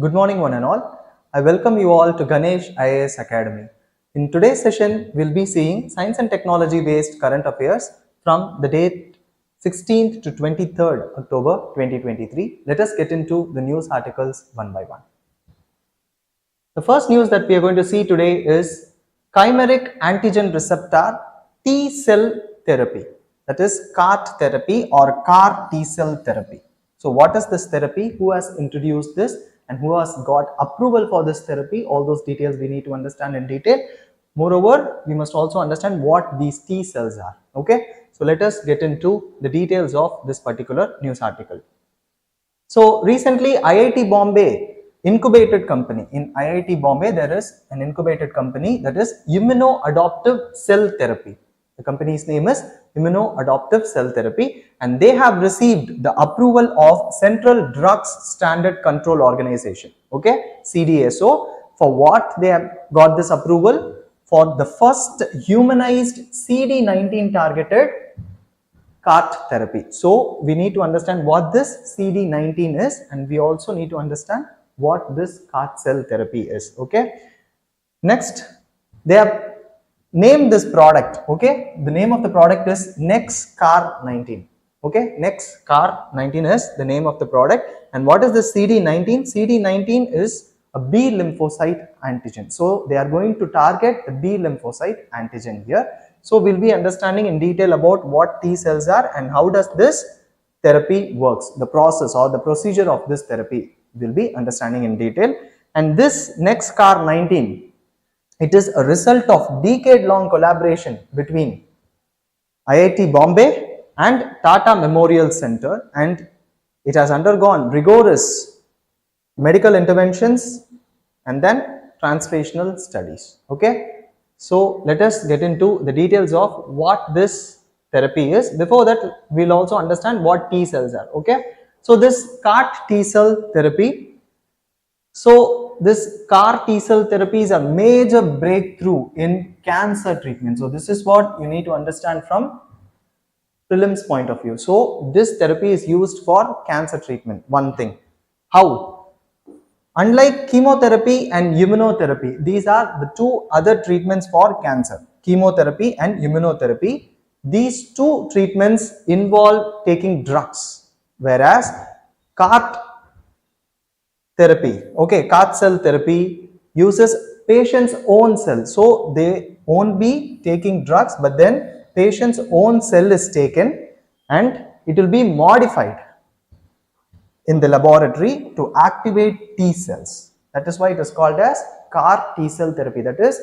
Good morning one and all. I welcome you all to Ganesh IAS Academy. In today's session, we'll be seeing science and technology based current affairs from the date 16th to 23rd October 2023. Let us get into the news articles one by one. The first news that we are going to see today is Chimeric Antigen Receptor T cell therapy. That is CAR therapy or CAR T cell therapy. So what is this therapy? Who has introduced this and who has got approval for this therapy? All those details we need to understand in detail. Moreover, we must also understand what these T cells are. Okay, so let us get into the details of this particular news article. So recently IIT Bombay incubated company. In IIT Bombay there is an incubated company, that is Immuno-Adoptive Cell Therapy. The company's name is Immuno-Adoptive Cell Therapy, and they have received the approval of Central Drugs Standard Control Organization, okay, CDSO. For what they have got this approval? For the first humanized CD19 targeted CAR therapy. So we need to understand what this CD19 is, and we also need to understand what this CAR cell therapy is. Okay. Next, they have named this product. Okay. The name of the product is NexCAR19. Okay. NexCAR19 is the name of the product. And what is the CD19? CD19 is a B lymphocyte antigen. So they are going to target the B lymphocyte antigen here. So we'll be understanding in detail about what T cells are and how does this therapy works. The process or the procedure of this therapy we'll be understanding in detail. And this NexCAR19, it is a result of decade-long collaboration between IIT Bombay and Tata Memorial Center, and it has undergone rigorous medical interventions and then translational studies. Okay. So let us get into the details of what this therapy is. Before that, we'll also understand what T cells are. Okay. So this CAR T cell therapy. So this CAR T cell therapy is a major breakthrough in cancer treatment. So this is what you need to understand from prelims point of view. So this therapy is used for cancer treatment. One thing. How? Unlike chemotherapy and immunotherapy, these are the two other treatments for cancer, chemotherapy and immunotherapy. These two treatments involve taking drugs, whereas CAR therapy, okay, CAR cell therapy uses patient's own cell. So they won't be taking drugs, but then patient's own cell is taken and it will be modified in the laboratory to activate T cells. That is why it is called as CAR T cell therapy, that is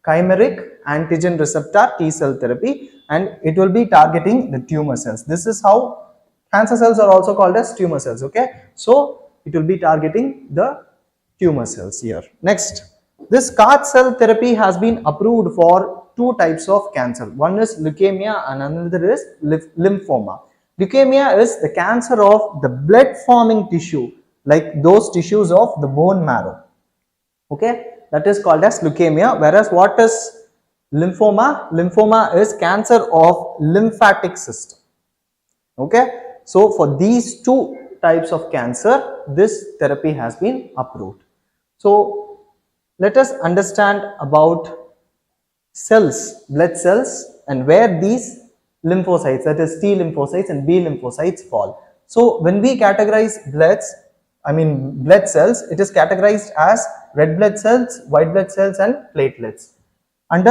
Chimeric Antigen Receptor T cell therapy, and it will be targeting the tumor cells. This is how cancer cells are also called as tumor cells. Okay, so it will be targeting the tumor cells here. Next, this CAR cell therapy has been approved for two types of cancer. One is leukemia and another is lymphoma. Leukemia is the cancer of the blood forming tissue, like those tissues of the bone marrow. Okay, that is called as leukemia. Whereas what is lymphoma? Lymphoma is cancer of lymphatic system. Okay, so for these two types of cancer, this therapy has been approved. So let us understand about cells, blood cells, and where these lymphocytes, that is T lymphocytes and B lymphocytes, fall. So when we categorize blood cells, it is categorized as red blood cells, white blood cells and platelets. Red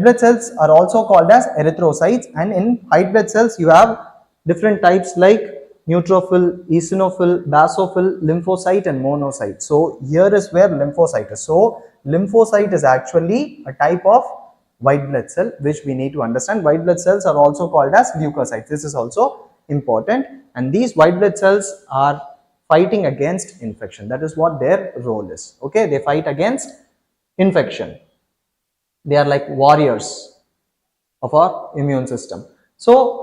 blood cells are also called as erythrocytes, and in white blood cells you have different types like neutrophil, eosinophil, basophil, lymphocyte and monocyte. So here is where lymphocyte is. So lymphocyte is actually a type of white blood cell which we need to understand. White blood cells are also called as leukocytes. This is also important, and these white blood cells are fighting against infection. That is what their role is. Okay, they fight against infection. They are like warriors of our immune system. So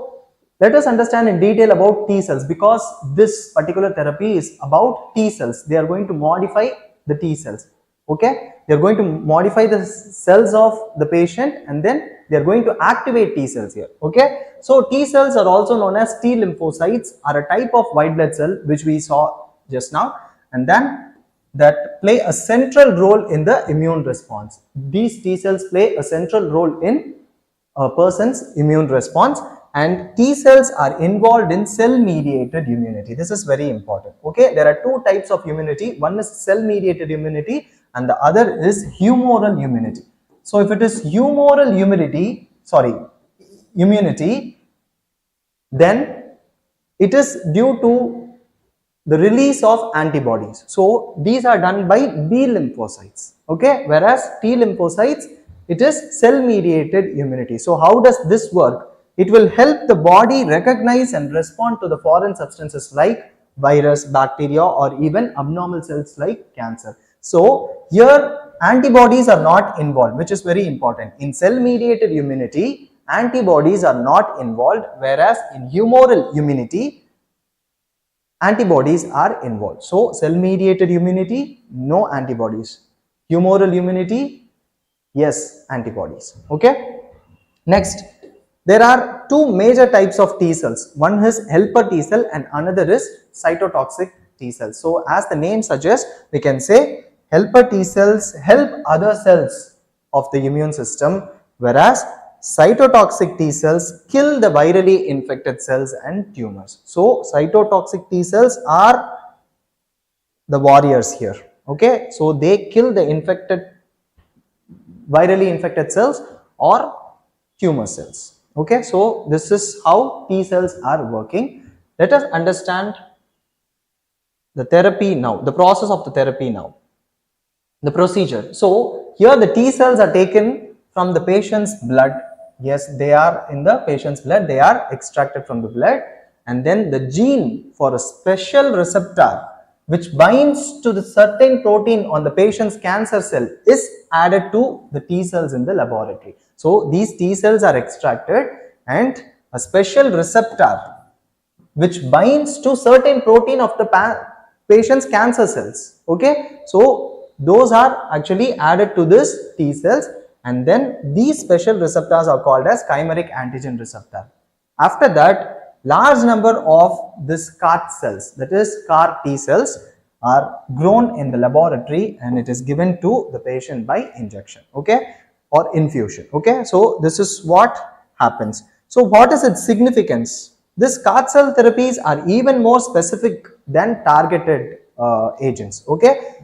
let us understand in detail about T cells, because this particular therapy is about T cells. They are going to modify the T cells. Okay, they are going to modify the cells of the patient and then they are going to activate T cells here. Okay, so T cells are also known as T lymphocytes, are a type of white blood cell which we saw just now, and then that play a central role in the immune response. These T cells play a central role in a person's immune response, and T cells are involved in cell mediated immunity. This is very important. Okay, there are two types of immunity. One is cell mediated immunity and the other is humoral immunity. So if it is humoral immunity, then it is due to the release of antibodies. So these are done by B lymphocytes, okay, whereas T lymphocytes, it is cell mediated immunity. So how does this work? It will help the body recognize and respond to the foreign substances like virus, bacteria, or even abnormal cells like cancer. So here antibodies are not involved, which is very important. In cell mediated immunity, antibodies are not involved, whereas in humoral immunity, antibodies are involved. So cell mediated immunity, no antibodies. Humoral immunity, yes, antibodies. Okay. Next, there are two major types of T cells. One is helper T cell and another is cytotoxic T cells. So as the name suggests, we can say helper T cells help other cells of the immune system, whereas cytotoxic T cells kill the virally infected cells and tumors. So cytotoxic T cells are the warriors here. Okay, so they kill the virally infected cells or tumor cells. Okay, so this is how T cells are working. Let us understand the therapy now, the process of the therapy now, the procedure. So here the T cells are taken from the patient's blood. Yes, they are in the patient's blood, they are extracted from the blood, and then the gene for a special receptor which binds to the certain protein on the patient's cancer cell is added to the T cells in the laboratory. So these T cells are extracted and a special receptor which binds to certain protein of the patient's cancer cells. Okay, so those are actually added to this T cells, and then these special receptors are called as chimeric antigen receptor. After that, large number of this CAR cells, that is CAR T cells, are grown in the laboratory and it is given to the patient by injection, okay, or infusion. Okay, so this is what happens. So what is its significance? This CAR cell therapies are even more specific than targeted agents. Okay,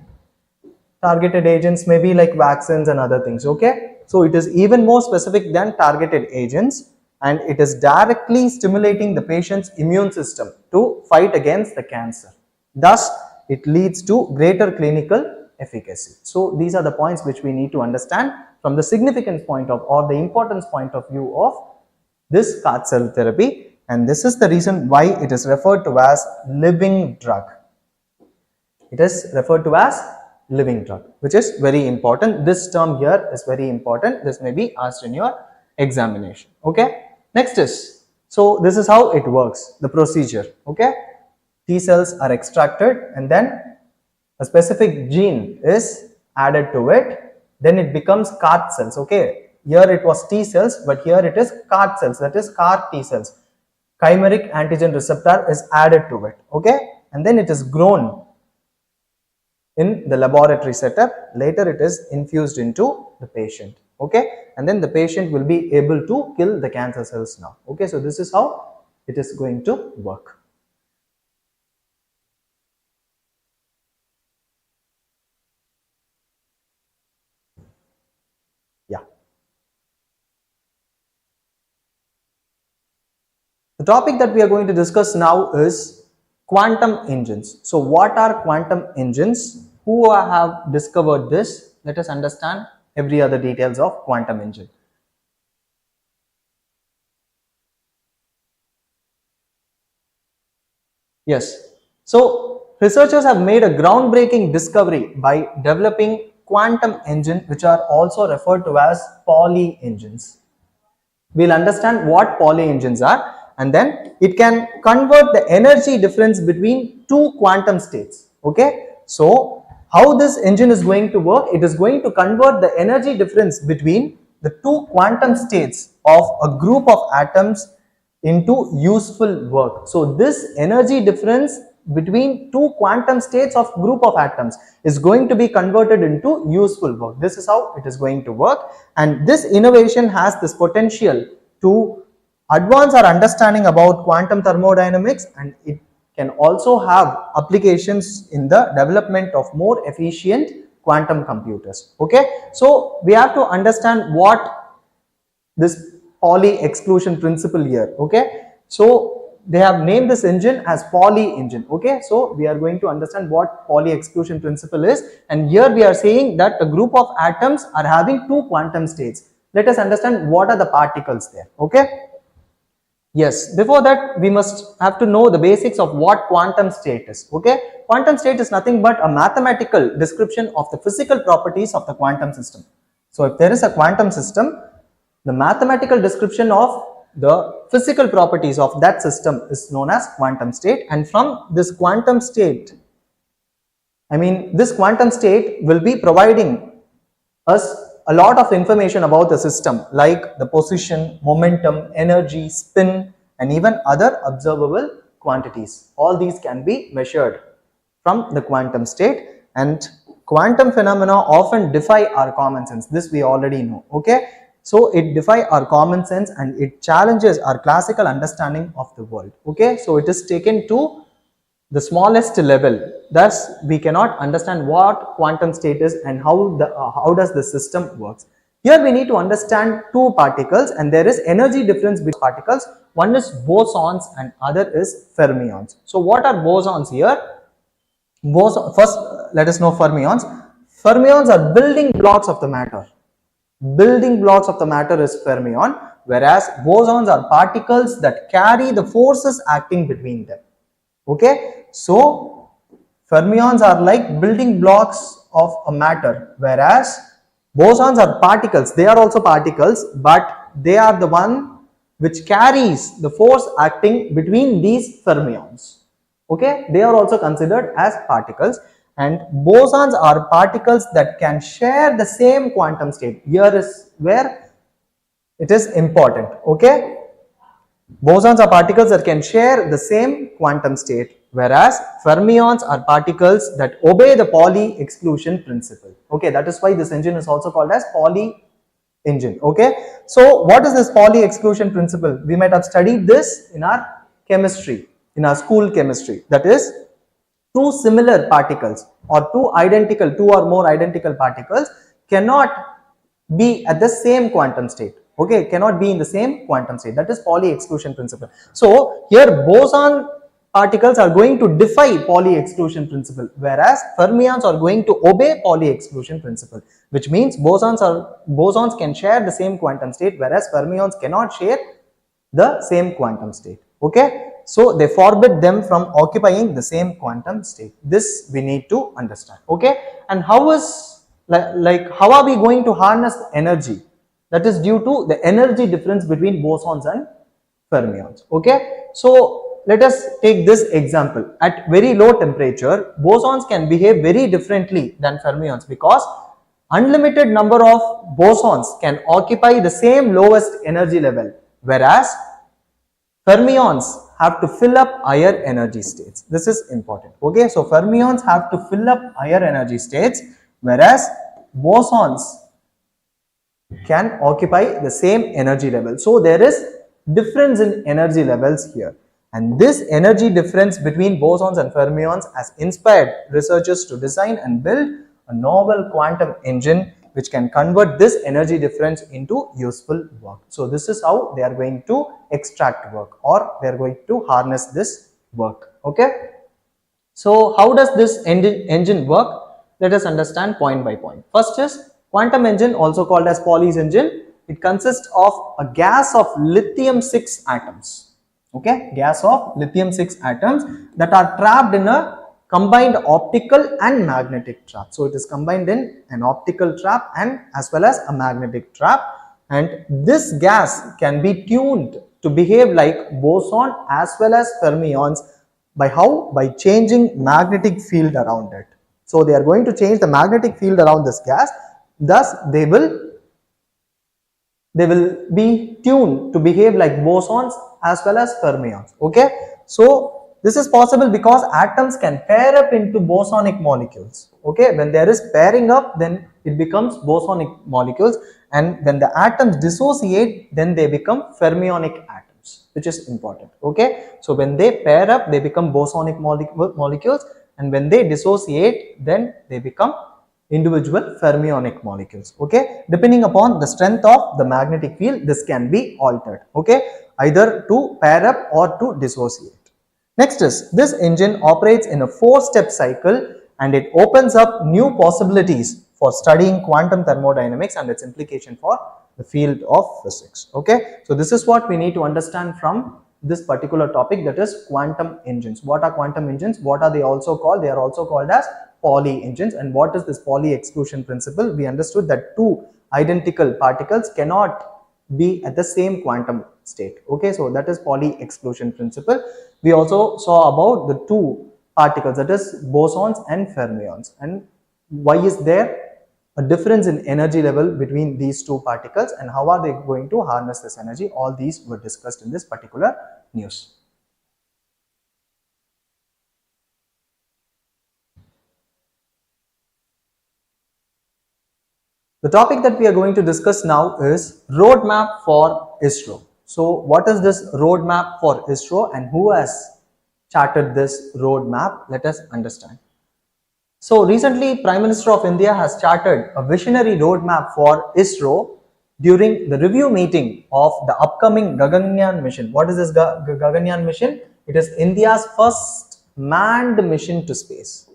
targeted agents may be like vaccines and other things. Okay, so it is even more specific than targeted agents, and it is directly stimulating the patient's immune system to fight against the cancer. Thus, it leads to greater clinical efficacy. So these are the points which we need to understand from the significance point of or the importance point of view of this CAR cell therapy, and this is the reason why it is referred to as living drug. It is referred to as living drug, which is very important. This term here is very important. This may be asked in your examination. Okay, next is, so this is how it works, the procedure. Okay, T cells are extracted and then a specific gene is added to it, then it becomes CAR cells. Okay, here it was T cells, but here it is CAR cells, that is CAR T cells. Chimeric antigen receptor is added to it. Okay, and then it is grown in the laboratory setup. Later it is infused into the patient. Okay, and then the patient will be able to kill the cancer cells now. Okay, so this is how it is going to work. Yeah. The topic that we are going to discuss now is quantum engines. So what are quantum engines? Who have discovered this? Let us understand every other details of quantum engine. Yes. So researchers have made a groundbreaking discovery by developing quantum engine, which are also referred to as poly engines. We'll understand what poly engines are, and then it can convert the energy difference between two quantum states. Okay, so how this engine is going to work? It is going to convert the energy difference between the two quantum states of a group of atoms into useful work. So this energy difference between two quantum states of group of atoms is going to be converted into useful work. This is how it is going to work, and this innovation has this potential to advance our understanding about quantum thermodynamics, and it can also have applications in the development of more efficient quantum computers. Okay, so we have to understand what this Pauli exclusion principle here. Okay, so they have named this engine as Pauli engine. Okay, so we are going to understand what Pauli exclusion principle is, and here we are saying that a group of atoms are having two quantum states. Let us understand what are the particles there. Okay, yes, before that we must have to know the basics of what quantum state is. Okay, quantum state is nothing but a mathematical description of the physical properties of the quantum system. So if there is a quantum system, the mathematical description of the physical properties of that system is known as quantum state, and from this quantum state, this quantum state will be providing us a lot of information about the system, like the position, momentum, energy, spin, and even other observable quantities. All these can be measured from the quantum state, and quantum phenomena often defy our common sense. This we already know. Okay, so it defies our common sense and it challenges our classical understanding of the world. Okay, so it is taken to the smallest level. Thus, we cannot understand what quantum state is and how does the system works. Here we need to understand two particles, and there is energy difference between particles. One is bosons and other is fermions. So what are bosons here? First, let us know fermions. Fermions are building blocks of the matter. Building blocks of the matter is fermion, whereas bosons are particles that carry the forces acting between them. Okay, so fermions are like building blocks of a matter, whereas bosons are particles. They are also particles, but they are the one which carries the force acting between these fermions. Okay, they are also considered as particles, and bosons are particles that can share the same quantum state. Here is where it is important. Okay, bosons are particles that can share the same quantum state, whereas fermions are particles that obey the Pauli exclusion principle. Okay, that is why this engine is also called as Pauli engine. Okay, so what is this Pauli exclusion principle? We might have studied this in our chemistry, in our school chemistry. That is, two similar particles or two or more identical particles cannot be at the same quantum state. Okay, cannot be in the same quantum state. That is Pauli exclusion principle. So here boson particles are going to defy Pauli exclusion principle, whereas fermions are going to obey Pauli exclusion principle, which means bosons can share the same quantum state, whereas fermions cannot share the same quantum state. Okay, so they forbid them from occupying the same quantum state. This we need to understand. Okay, and how are we going to harness energy? That is due to the energy difference between bosons and fermions. Okay, so let us take this example. At very low temperature, bosons can behave very differently than fermions, because unlimited number of bosons can occupy the same lowest energy level, whereas fermions have to fill up higher energy states. This is important. Okay, so fermions have to fill up higher energy states, whereas bosons can occupy the same energy level. So there is difference in energy levels here, and this energy difference between bosons and fermions has inspired researchers to design and build a novel quantum engine which can convert this energy difference into useful work. So this is how they are going to extract work, or they are going to harness this work. Okay, so how does this engine work? Let us understand point by point. First is quantum engine, also called as Pauli's engine. It consists of a gas of lithium-6 atoms. Okay, gas of lithium-6 atoms that are trapped in a combined optical and magnetic trap. So it is combined in an optical trap and as well as a magnetic trap, and this gas can be tuned to behave like boson as well as fermions by how? By changing magnetic field around it. So they are going to change the magnetic field around this gas. Thus they will be tuned to behave like bosons as well as fermions. Okay, so This is possible because atoms can pair up into bosonic molecules. Okay, when there is pairing up, then it becomes bosonic molecules, and when the atoms dissociate, then they become fermionic atoms, which is important. Okay, so when they pair up, they become bosonic molecules, and when they dissociate, then they become individual fermionic molecules. Okay, depending upon the strength of the magnetic field, this can be altered. Okay, either to pair up or to dissociate. Next is, this engine operates in a 4-step cycle, and it opens up new possibilities for studying quantum thermodynamics and its implication for the field of physics. Okay, so this is what we need to understand from this particular topic, that is quantum engines. What are quantum engines? What are they also called? They are also called as Pauli engines. And what is this Pauli exclusion principle? We understood that two identical particles cannot be at the same quantum state. Okay, so that is Pauli exclusion principle. We also saw about the two particles, that is bosons and fermions, and why is there a difference in energy level between these two particles and how are they going to harness this energy. All these were discussed in this particular news. The topic that we are going to discuss now is roadmap for ISRO. So what is this roadmap for ISRO and who has charted this roadmap? Let us understand. So recently, Prime Minister of India has charted a visionary roadmap for ISRO during the review meeting of the upcoming Gaganyaan mission. What is this Gaganyaan mission? It is India's first manned mission to space.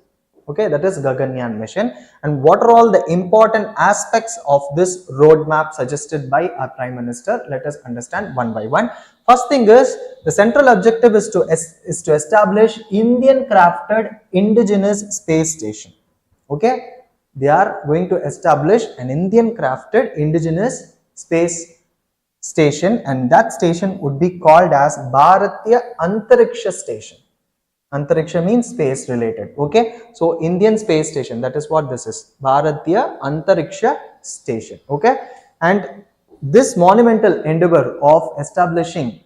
Okay, that is Gaganyaan mission. And what are all the important aspects of this roadmap suggested by our Prime Minister? Let us understand one by one. First thing is, the central objective is to establish Indian crafted indigenous space station. Okay, they are going to establish an Indian crafted indigenous space station, and that station would be called as Bharatiya Antariksha Station. Antariksha means space related. Okay, so Indian space station, that is what this is, Bharatiya Antariksha Station. Okay, and this monumental endeavor of establishing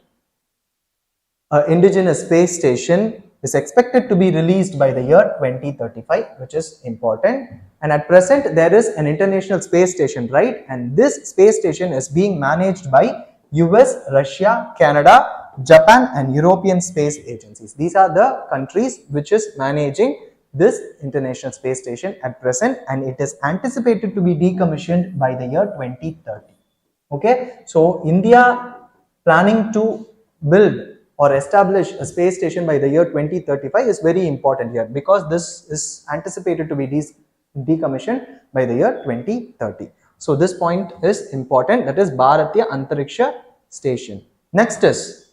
an indigenous space station is expected to be released by the year 2035, which is important. And at present, there is an international space station, right? And this space station is being managed by US, Russia, Canada, Japan and European space agencies. These are the countries which is managing this international space station at present, and it is anticipated to be decommissioned by the year 2030. Okay, so India planning to build or establish a space station by the year 2035 is very important here, because this is anticipated to be decommissioned by the year 2030. So this point is important, that is Bharatiya Antariksha Station. Next is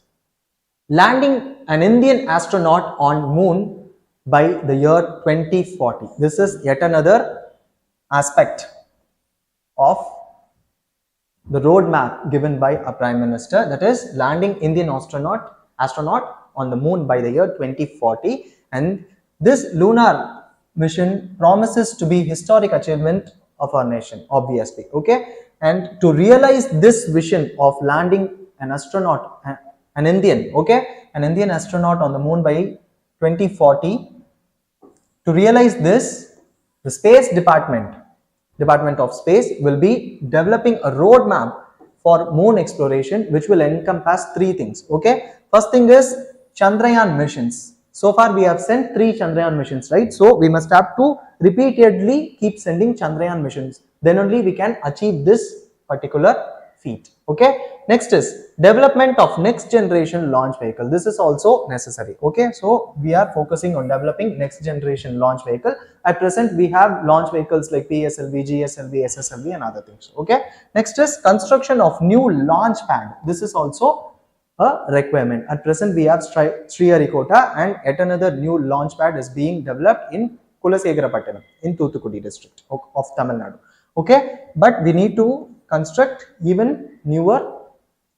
landing an Indian astronaut on moon by the year 2040. This is yet another aspect of the roadmap given by a Prime Minister, that is landing Indian astronaut on the moon by the year 2040. And this lunar mission promises to be historic achievement of our nation, obviously. Okay, and to realize this vision of landing an astronaut, an Indian astronaut on the moon by 2040, to realize this, the Space Department of Space will be developing a roadmap for moon exploration, which will encompass three things. Okay, first thing is Chandrayaan missions. So far we have sent 3 Chandrayaan missions, right? So we must have to repeatedly keep sending Chandrayaan missions. Then only we can achieve this particular feat. Okay, next is development of next generation launch vehicle. This is also necessary. Okay, so we are focusing on developing next generation launch vehicle. At present we have launch vehicles like PSLV, GSLV, SSLV and other things. Okay, next is construction of new launch pad. This is also a requirement. At present we have Sriharikota, and yet another new launch pad is being developed in Kulasegarapattanam in Thoothukudi district of Tamil Nadu. Okay, but we need to construct even newer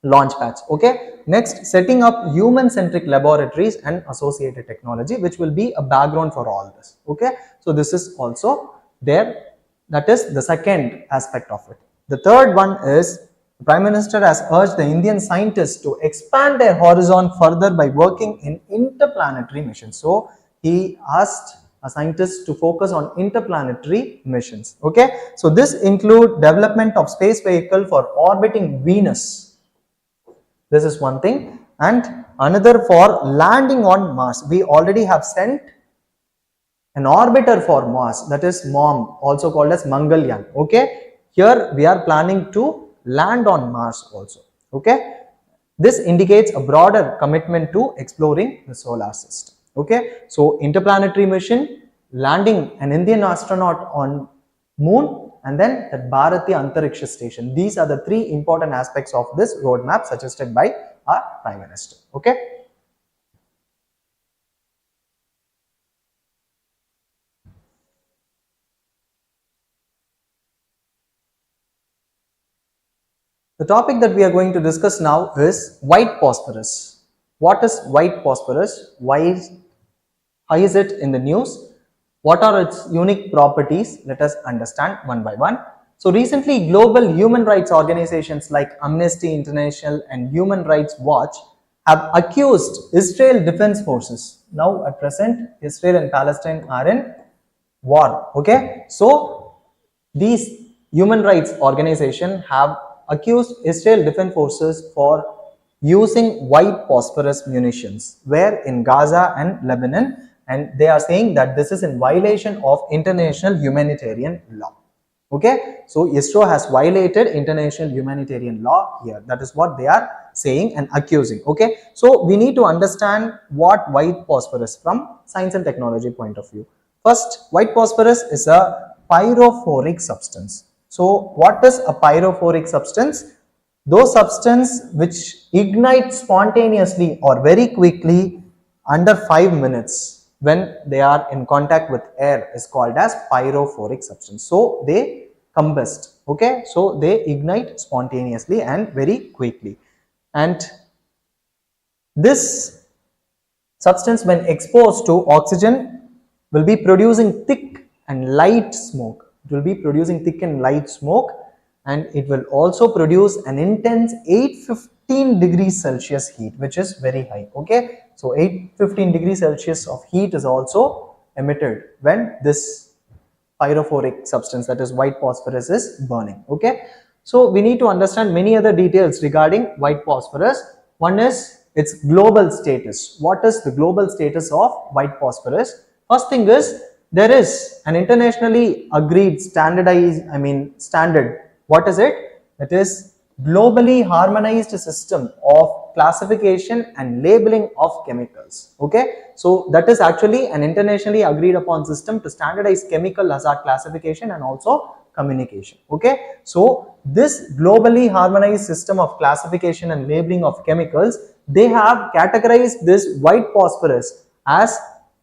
launch pads. Okay, next, setting up human centric laboratories and associated technology, which will be a background for all this. Okay, so this is also there. That is the second aspect of it. The third one is The Prime Minister has urged the Indian scientists to expand their horizon further by working in interplanetary missions. So he asked scientists to focus on interplanetary missions. Okay, so this include development of space vehicle for orbiting Venus. This is one thing, and another for landing on Mars. We already have sent an orbiter for Mars, that is MOM, also called as Mangalyaan. Okay, here we are planning to land on Mars also. Okay, this indicates a broader commitment to exploring the solar system. Okay, so interplanetary mission, landing an Indian astronaut on moon, and then the Bharati Antariksha station. These are the three important aspects of this roadmap suggested by our Prime Minister. Okay. The topic that we are going to discuss now is white phosphorus. What is white phosphorus? Why is it in the news? What are its unique properties? Let us understand one by one. So recently, global human rights organizations like Amnesty International and Human Rights Watch have accused Israel Defense Forces. Now at present, Israel and Palestine are in war. Okay, so these human rights organizations have accused Israel Defense Forces for using white phosphorus munitions where in Gaza and Lebanon, and they are saying that this is in violation of international humanitarian law. Okay, so ISRO has violated international humanitarian law here. That is what they are saying and accusing. Okay, so we need to understand what white phosphorus from science and technology point of view. First, white phosphorus is a pyrophoric substance. So what is a pyrophoric substance? Those substances which ignite spontaneously or very quickly under 5 minutes when they are in contact with air is called as pyrophoric substance. So they combust. Okay, so they ignite spontaneously and very quickly, and this substance when exposed to oxygen will be producing thick and light smoke. It will be producing thick and light smoke, and it will also produce an intense 815 degrees Celsius heat, which is very high. Okay, so 815 degrees Celsius of heat is also emitted when this pyrophoric substance, that is white phosphorus, is burning. Okay, so we need to understand many other details regarding white phosphorus. One is its global status. What is the global status of white phosphorus? First thing is there is an internationally agreed standard. What is it? That is globally harmonized system of classification and labeling of chemicals. Okay, so that is actually an internationally agreed upon system to standardize chemical hazard classification and also communication. Okay, so this globally harmonized system of classification and labeling of chemicals, they have categorized this white phosphorus as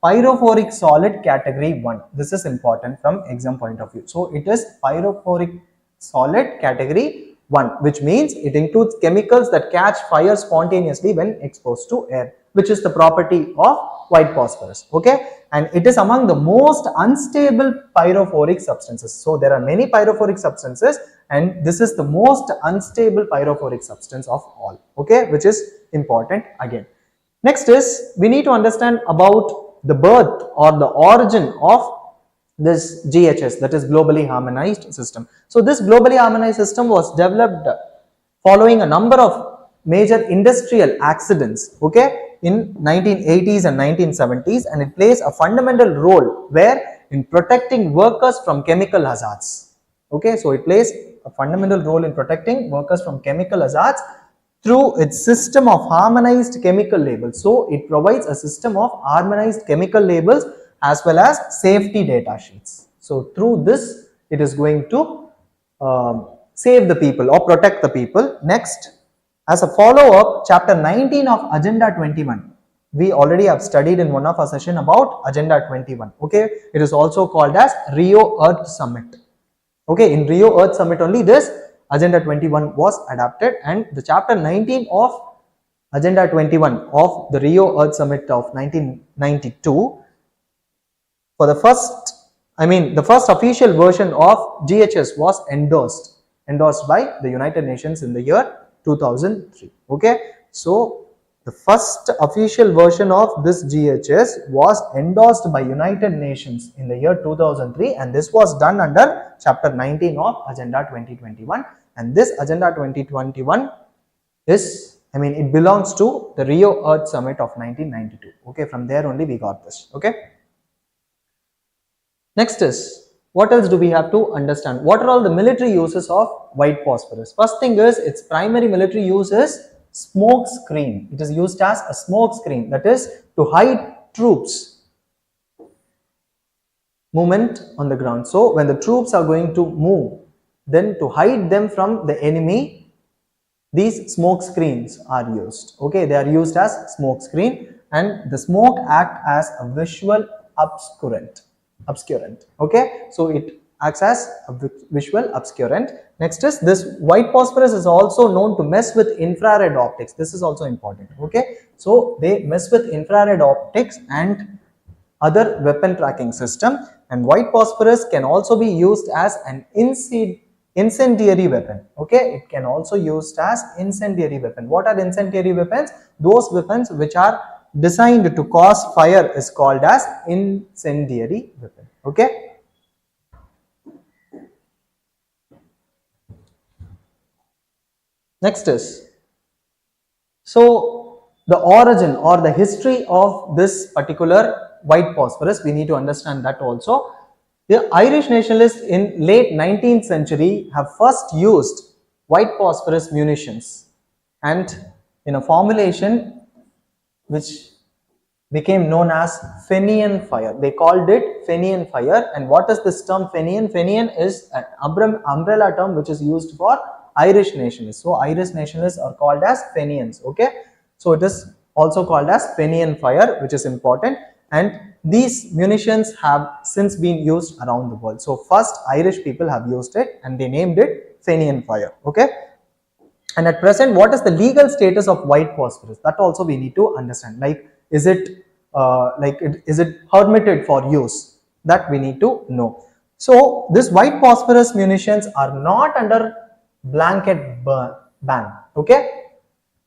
pyrophoric solid category 1. This is important from exam point of view. So it is pyrophoric solid category 1, which means it includes chemicals that catch fire spontaneously when exposed to air, which is the property of white phosphorus. Okay, and it is among the most unstable pyrophoric substances. So there are many pyrophoric substances, and this is the most unstable pyrophoric substance of all. Okay, which is important again. Next is we need to understand about the birth or the origin of this GHS, that is globally harmonized system. So this globally harmonized system was developed following a number of major industrial accidents, okay, in 1980s and 1970s, and it plays a fundamental role where in protecting workers from chemical hazards. Okay, so it plays a fundamental role in protecting workers from chemical hazards through its system of harmonized chemical labels. So it provides a system of harmonized chemical labels as well as safety data sheets. So through this, it is going to save the people or protect the people. Next, as a follow-up, chapter 19 of Agenda 21. We already have studied in one of our session about Agenda 21. Okay, it is also called as Rio Earth Summit. Okay, in Rio Earth Summit only this Agenda 21 was adapted, and the chapter 19 of Agenda 21 of the Rio Earth Summit of 1992, for the first official version of GHS was endorsed endorsed by the United Nations in the year 2003. Okay, so the first official version of this GHS was endorsed by United Nations in the year 2003, and this was done under chapter 19 of Agenda 2021. And this Agenda 2021 is, it belongs to the Rio Earth Summit of 1992. Okay, from there only we got this. Okay. Next is, what else do we have to understand? What are all the military uses of white phosphorus? First thing is, its primary military use is smoke screen. It is used as a smoke screen, that is to hide troops movement on the ground. So when the troops are going to move, then to hide them from the enemy, these smoke screens are used. Okay, they are used as smoke screen, and the smoke act as a visual obscurant. Okay, so it acts as a visual obscurant. Next is, this white phosphorus is also known to mess with infrared optics. This is also important. Okay, so they mess with infrared optics and other weapon tracking system, and white phosphorus can also be used as an incendiary weapon. Okay, it can also used as incendiary weapon. What are incendiary weapons? Those weapons which are designed to cause fire is called as incendiary weapon. Okay. Next is, so the origin or the history of this particular white phosphorus, we need to understand that also. The Irish nationalists in late 19th century have first used white phosphorus munitions, and in a formulation which became known as Fenian fire. They called it Fenian fire. And what is this term Fenian? Fenian is an umbrella term which is used for Irish nationalists. So Irish nationalists are called as Fenians. Okay, so it is also called as Fenian fire, which is important. And these munitions have since been used around the world. So first Irish people have used it and they named it Fenian fire. Okay. And at present, what is the legal status of white phosphorus? That also we need to understand. Like, is it permitted for use? That we need to know. So this white phosphorus munitions are not under blanket ban. Okay,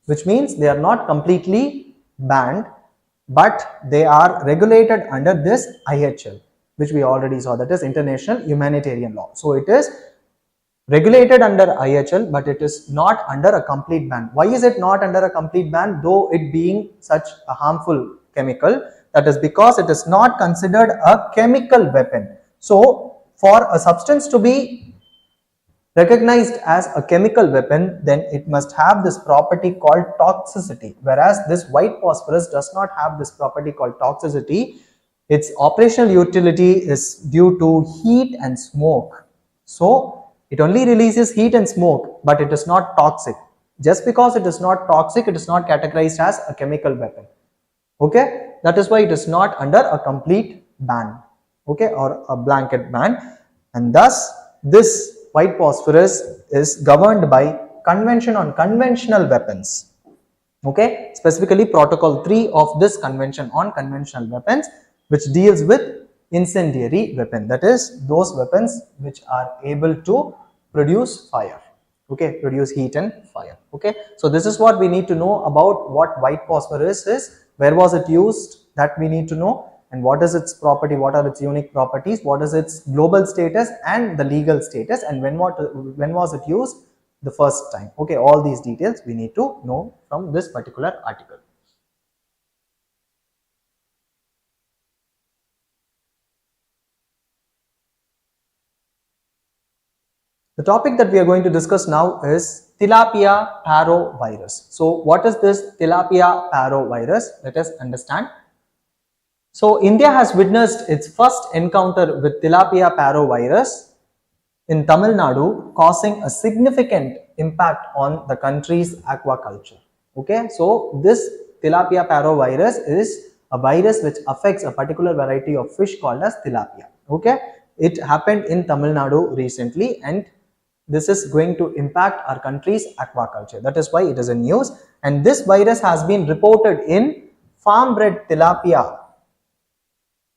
which means they are not completely banned, but they are regulated under this IHL, which we already saw, that is International Humanitarian Law. So it is regulated under IHL, but it is not under a complete ban. Why is it not under a complete ban, though it being such a harmful chemical? That is because it is not considered a chemical weapon. So for a substance to be recognized as a chemical weapon, then it must have this property called toxicity, whereas this white phosphorus does not have this property called toxicity. Its operational utility is due to heat and smoke. So it only releases heat and smoke, but it is not toxic. Just because it is not toxic, it is not categorized as a chemical weapon. Okay, that is why it is not under a complete ban, okay, or a blanket ban. And thus this white phosphorus is governed by Convention on Conventional Weapons. Okay, specifically Protocol 3 of this Convention on Conventional Weapons, which deals with incendiary weapon, that is those weapons which are able to produce fire. Okay, produce heat and fire. Okay, so this is what we need to know about what white phosphorus is, where was it used, that we need to know, and what is its property, what are its unique properties, what is its global status and the legal status, and when was it used the first time. Okay, all these details we need to know from this particular article. The topic that we are going to discuss now is Tilapia Parovirus. So what is this Tilapia Parovirus? Let us understand. So India has witnessed its first encounter with Tilapia Parovirus in Tamil Nadu, causing a significant impact on the country's aquaculture. Okay, so this Tilapia Parovirus is a virus which affects a particular variety of fish called as tilapia. Okay, it happened in Tamil Nadu recently, and this is going to impact our country's aquaculture. That is why it is in news. And this virus has been reported in farm bred tilapia.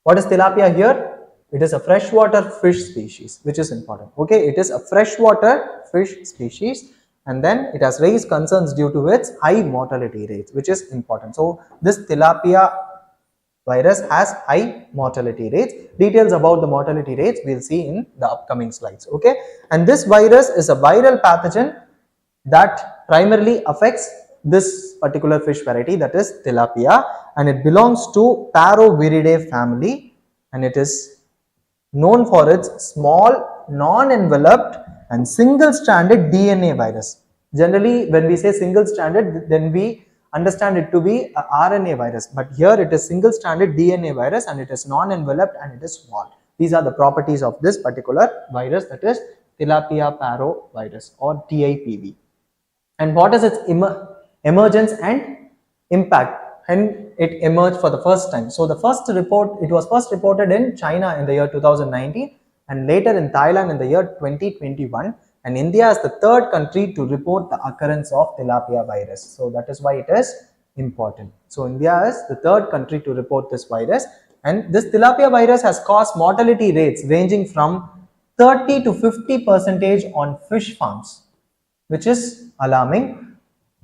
What is tilapia here? It is a freshwater fish species, which is important. Okay, it is a freshwater fish species, and then it has raised concerns due to its high mortality rates, which is important. So this tilapia virus has high mortality rates. Details about the mortality rates we'll see in the upcoming slides. Okay, and this virus is a viral pathogen that primarily affects this particular fish variety, that is tilapia, and it belongs to Paroviridae family, and it is known for its small, non-enveloped and single-stranded DNA virus. Generally, when we say single-stranded, then we understand it to be a RNA virus, but here it is single-stranded DNA virus, and it is non-enveloped and it is small. These are the properties of this particular virus, that is Tilapia Parovirus or TIPV. And what is its emergence and impact? And it emerged for the first time. So the first report, it was first reported in China in the year 2019, and later in Thailand in the year 2021, and India is the third country to report the occurrence of tilapia virus. So that is why it is important. So India is the third country to report this virus, and this tilapia virus has caused mortality rates ranging from 30 to 50% on fish farms, which is alarming.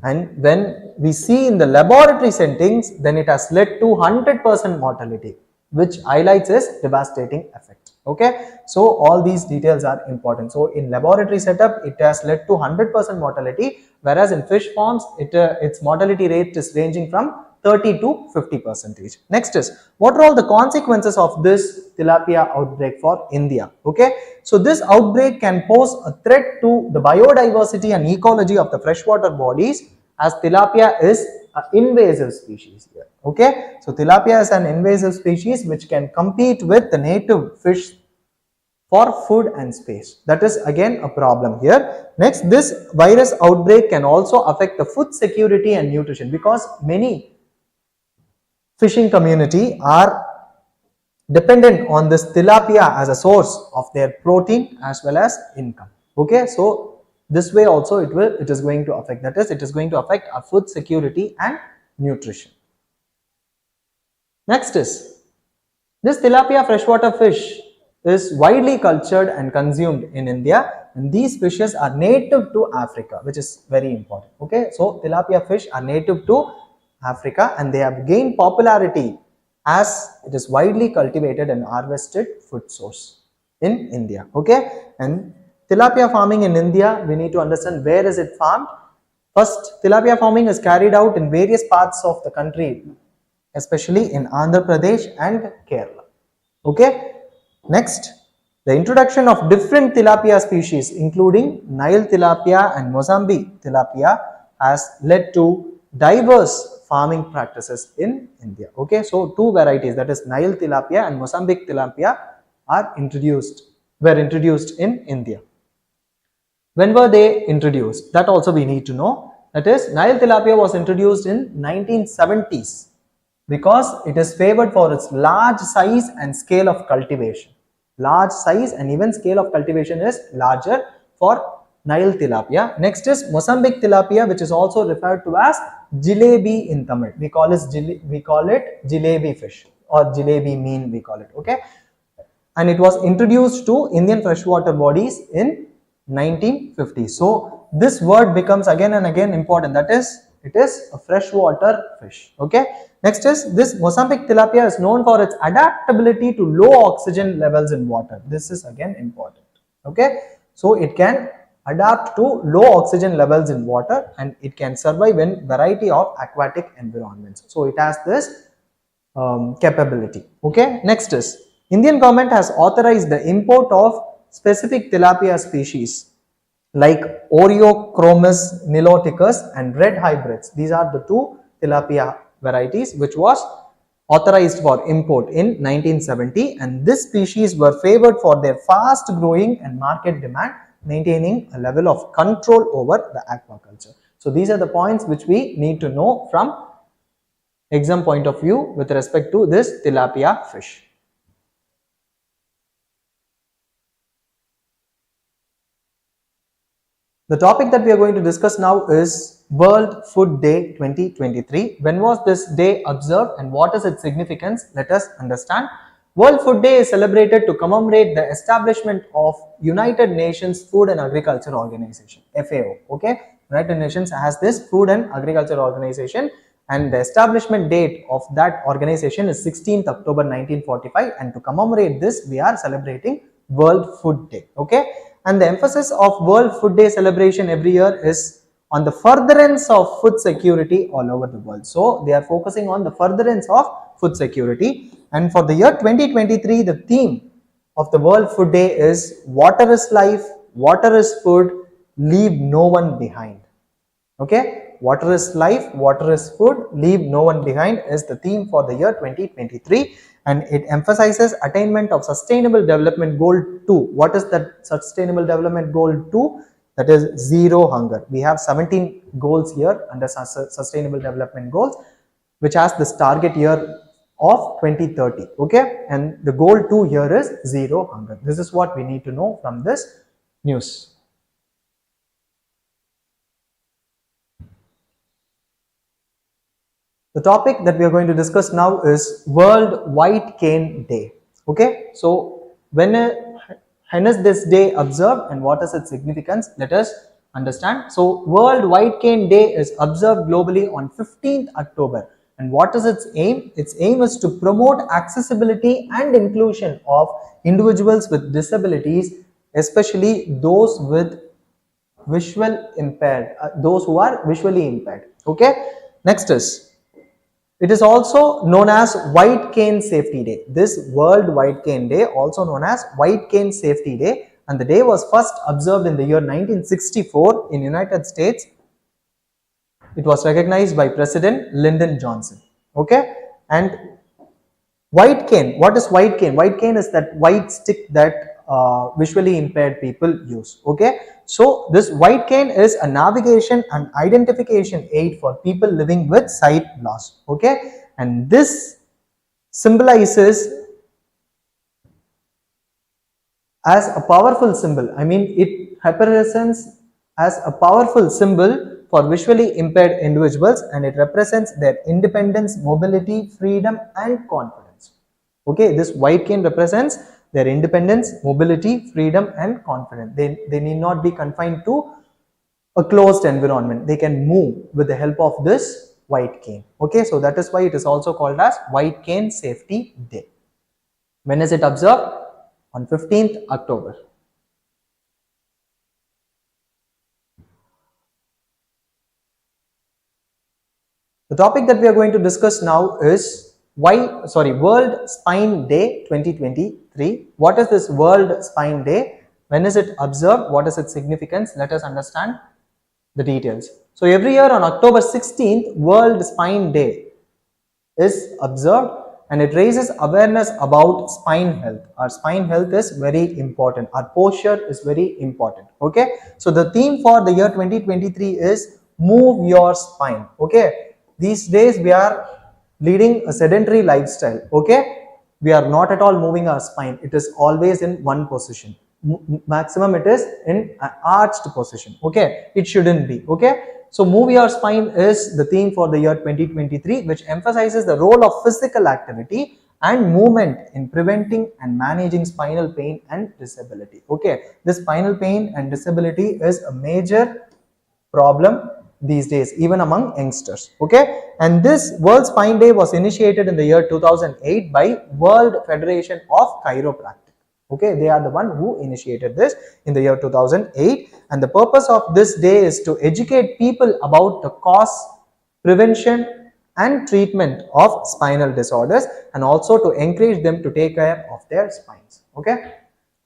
And when we see in the laboratory settings, then it has led to 100% mortality, which highlights its devastating effect. Okay, so all these details are important. So in laboratory setup, it has led to 100% mortality, whereas in fish farms, its mortality rate is ranging from 30 to 50%. Next is, what are all the consequences of this tilapia outbreak for India? Okay, so this outbreak can pose a threat to the biodiversity and ecology of the freshwater bodies, as tilapia is an invasive species here. Okay, so tilapia is an invasive species which can compete with the native fish for food and space. That is again a problem here. Next, this virus outbreak can also affect the food security and nutrition, because many fishing community are dependent on this tilapia as a source of their protein as well as income. Okay, so this way also it is going to affect, that is, it is going to affect our food security and nutrition. Next is, this tilapia freshwater fish is widely cultured and consumed in India, and these fishes are native to Africa, which is very important. Okay, so tilapia fish are native to Africa, and they have gained popularity as it is widely cultivated and harvested food source in India. Okay, and tilapia farming in India, we need to understand where is it farmed. First, tilapia farming is carried out in various parts of the country, especially in Andhra Pradesh and Kerala. Okay, next, the introduction of different tilapia species including Nile tilapia and Mozambique tilapia has led to diverse farming practices in India. Okay, so two varieties, that is Nile tilapia and Mozambique tilapia, were introduced in India. When were they introduced? That also we need to know. That is, Nile tilapia was introduced in 1970s because it is favored for its large size and scale of cultivation. Large size and even scale of cultivation is larger for Nile tilapia. Next is Mozambique tilapia, which is also referred to as jalebi in Tamil. We call it jalebi fish, or jalebi mean we call it. Okay, and it was introduced to Indian freshwater bodies in 1950s. So this word becomes again and again important, that is, it is a freshwater fish. Okay, next is, this Mozambique tilapia is known for its adaptability to low oxygen levels in water. This is again important. Okay, so it can adapt to low oxygen levels in water, and it can survive in variety of aquatic environments. So it has this capability. Okay, next is, Indian government has authorized the import of specific tilapia species like Oreochromis niloticus and red hybrids. These are the two tilapia varieties which was authorized for import in 1970, and this species were favored for their fast growing and market demand, maintaining a level of control over the aquaculture. So these are the points which we need to know from exam point of view with respect to this tilapia fish. The topic that we are going to discuss now is World Food Day 2023. When was this day observed and what is its significance? Let us understand. World Food Day is celebrated to commemorate the establishment of United Nations Food and Agriculture Organization, FAO. Okay, United Nations has this Food and Agriculture Organization, and the establishment date of that organization is 16th October 1945, and to commemorate this we are celebrating World Food Day. Okay, and the emphasis of World Food Day celebration every year is on the furtherance of food security all over the world. So they are focusing on the furtherance of food security. And for the year 2023, the theme of the World Food Day is water is life, water is food, leave no one behind. Okay, water is life, water is food, leave no one behind is the theme for the year 2023, and it emphasizes attainment of Sustainable Development Goal 2. What is that Sustainable Development Goal 2? That is zero hunger. We have 17 goals here under Sustainable Development Goals, which has this target year of 2030. Okay, and the goal 2 here is zero hunger. This is what we need to know from this news. The topic that we are going to discuss now is World White Cane Day. Okay, so when is this day observed and what is its significance? Let us understand. So World White Cane Day is observed globally on 15th October. And what is its aim? Its aim is to promote accessibility and inclusion of individuals with disabilities, especially those with visual impaired, those who are visually impaired. Okay, next is, it is also known as White Cane Safety Day. This World White Cane Day, also known as White Cane Safety Day, and the day was first observed in the year 1964 in United States. It was recognized by President Lyndon Johnson. Okay, and white cane. What is white cane? White cane is that white stick that visually impaired people use. Okay, so this white cane is a navigation and identification aid for people living with sight loss. Okay, and this symbolizes as a powerful symbol. I mean, it represents as a powerful symbol for visually impaired individuals, and it represents their independence, mobility, freedom and confidence. Okay, this white cane represents their independence, mobility, freedom and confidence. They need not be confined to a closed environment. They can move with the help of this white cane. Okay, so that is why it is also called as White Cane Safety Day. When is it observed? On 15th October. The topic that we are going to discuss now is World Spine Day 2023. What is this World Spine Day? When is it observed? What is its significance? Let us understand the details. So every year on October 16th, World Spine Day is observed, and it raises awareness about spine health. Our spine health is very important. Our posture is very important. Okay, so the theme for the year 2023 is move your spine. Okay, these days we are leading a sedentary lifestyle. Okay, we are not at all moving our spine. It is always in one position. Maximum it is in an arched position. Okay, it shouldn't be. Okay, so move your spine is the theme for the year 2023, which emphasizes the role of physical activity and movement in preventing and managing spinal pain and disability. Okay, this spinal pain and disability is a major problem these days, even among youngsters. Okay, and this World Spine Day was initiated in the year 2008 by World Federation of Chiropractic. Okay, they are the one who initiated this in the year 2008, and the purpose of this day is to educate people about the cause, prevention and treatment of spinal disorders, and also to encourage them to take care of their spines. Okay,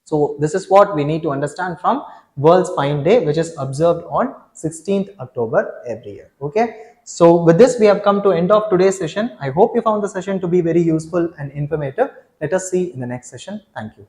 so this is what we need to understand from World Spine Day, which is observed on 16th October every year. Okay, so with this we have come to end of today's session. I hope you found the session to be very useful and informative. Let us see in the next session. Thank you.